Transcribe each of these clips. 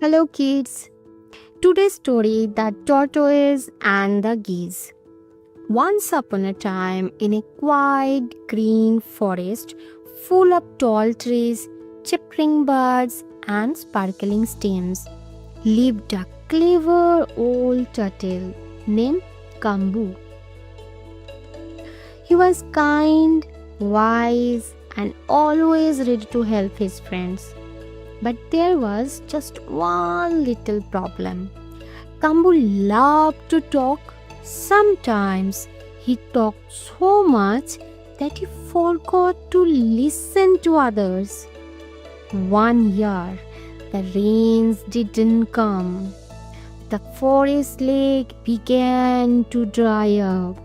Hello kids. Today's story, The Tortoise and the Geese. Once upon a time, in a quiet green forest full of tall trees, chirping birds, and sparkling streams, lived a clever old turtle named Kambu. He was kind, wise, and always ready to help his friends. But there was just one little problem. Kambu loved to talk. Sometimes he talked so much that he forgot to listen to others. One year, the rains didn't come. The forest lake began to dry up.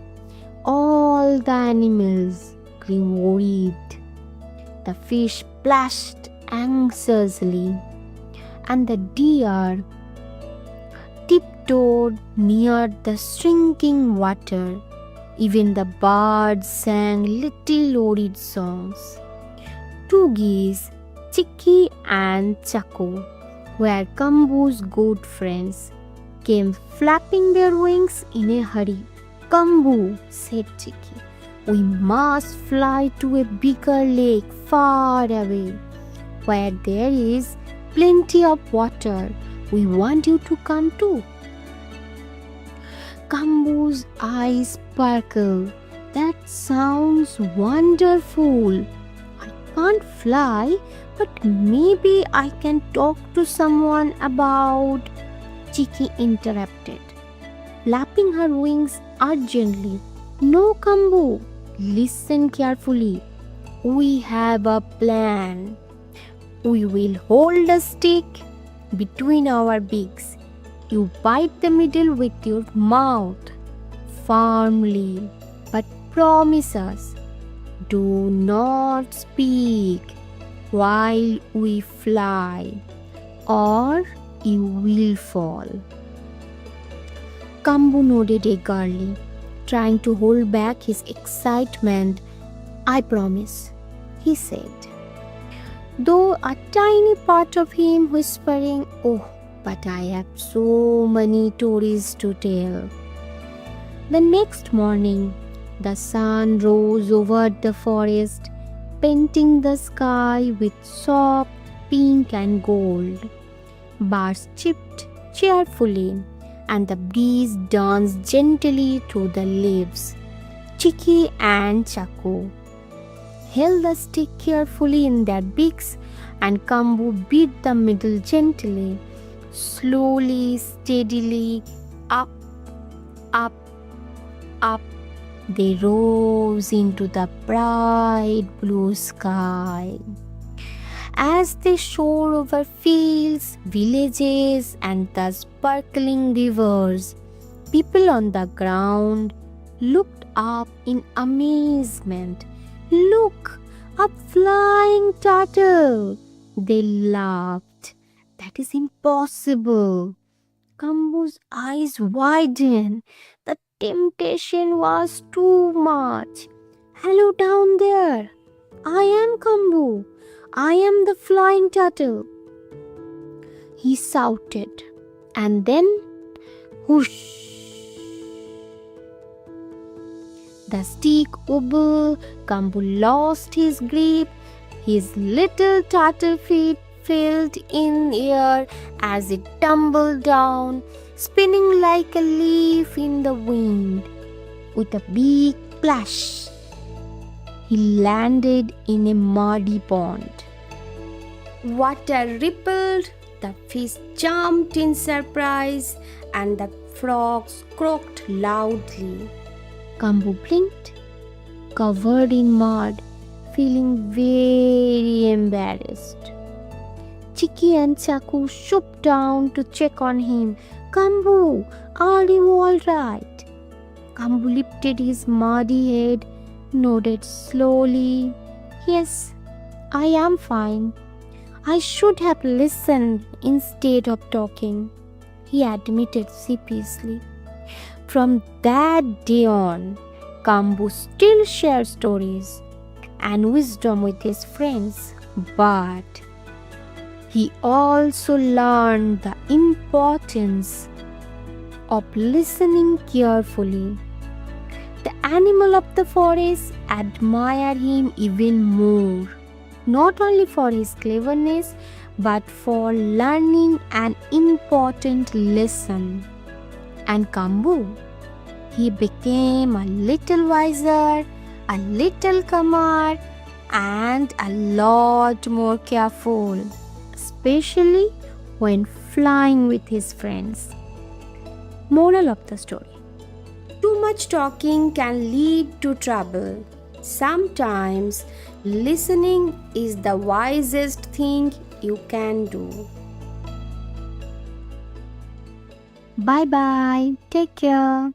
All the animals grew worried. The fish splashed anxiously, and the deer tiptoed near the shrinking water. Even the birds sang little worried songs. Two geese, Chicky and Chaku, were Kambu's good friends, came flapping their wings in a hurry. "Kambu," said Chicky, "we must fly to a bigger lake far away, where there is plenty of water. We want you to come too." Kambu's eyes sparkled. "That sounds wonderful. I can't fly, but maybe I can talk to someone about..." Chicky interrupted, flapping her wings urgently. "No, Kambu, listen carefully. We have a plan. We will hold a stick between our beaks. You bite the middle with your mouth firmly, but promise us, do not speak while we fly, or you will fall." Kambu nodded eagerly, trying to hold back his excitement. "I promise," he said, though a tiny part of him whispering, "Oh, but I have so many stories to tell." The next morning, the sun rose over the forest, painting the sky with soft pink and gold. Birds chirped cheerfully, and the breeze danced gently through the leaves. Chicky and Chaku held the stick carefully in their beaks, and Kambu beat the middle gently, slowly, steadily, up, up, up. They rose into the bright blue sky. As they soared over fields, villages, and the sparkling rivers, people on the ground looked up in amazement. "Look, a flying turtle!" They laughed. "That is impossible." Kambu's eyes widened. The temptation was too much. "Hello down there. I am Kambu. I am the flying turtle," he shouted. And then, whoosh! The stick wobbled. Kambu lost his grip. His little turtle feet filled in air as it tumbled down, spinning like a leaf in the wind. With a big splash, he landed in a muddy pond. Water rippled, the fish jumped in surprise, and the frogs croaked loudly. Kambu blinked, covered in mud, feeling very embarrassed. Chicky and Chaku swooped down to check on him. "Kambu, are you all right?" Kambu lifted his muddy head, nodded slowly. "Yes, I am fine. I should have listened instead of talking," he admitted sheepishly. From that day on, Kambu still shares stories and wisdom with his friends, but He also learned the importance of listening carefully. The animal of the forest admired him even more, not only for his cleverness but for learning an important lesson. And Kambu, he became a little wiser, a little calmer, and a lot more careful, especially when flying with his friends. Moral of the story: too much talking can lead to trouble. Sometimes listening is the wisest thing you can do. Bye bye. Take care.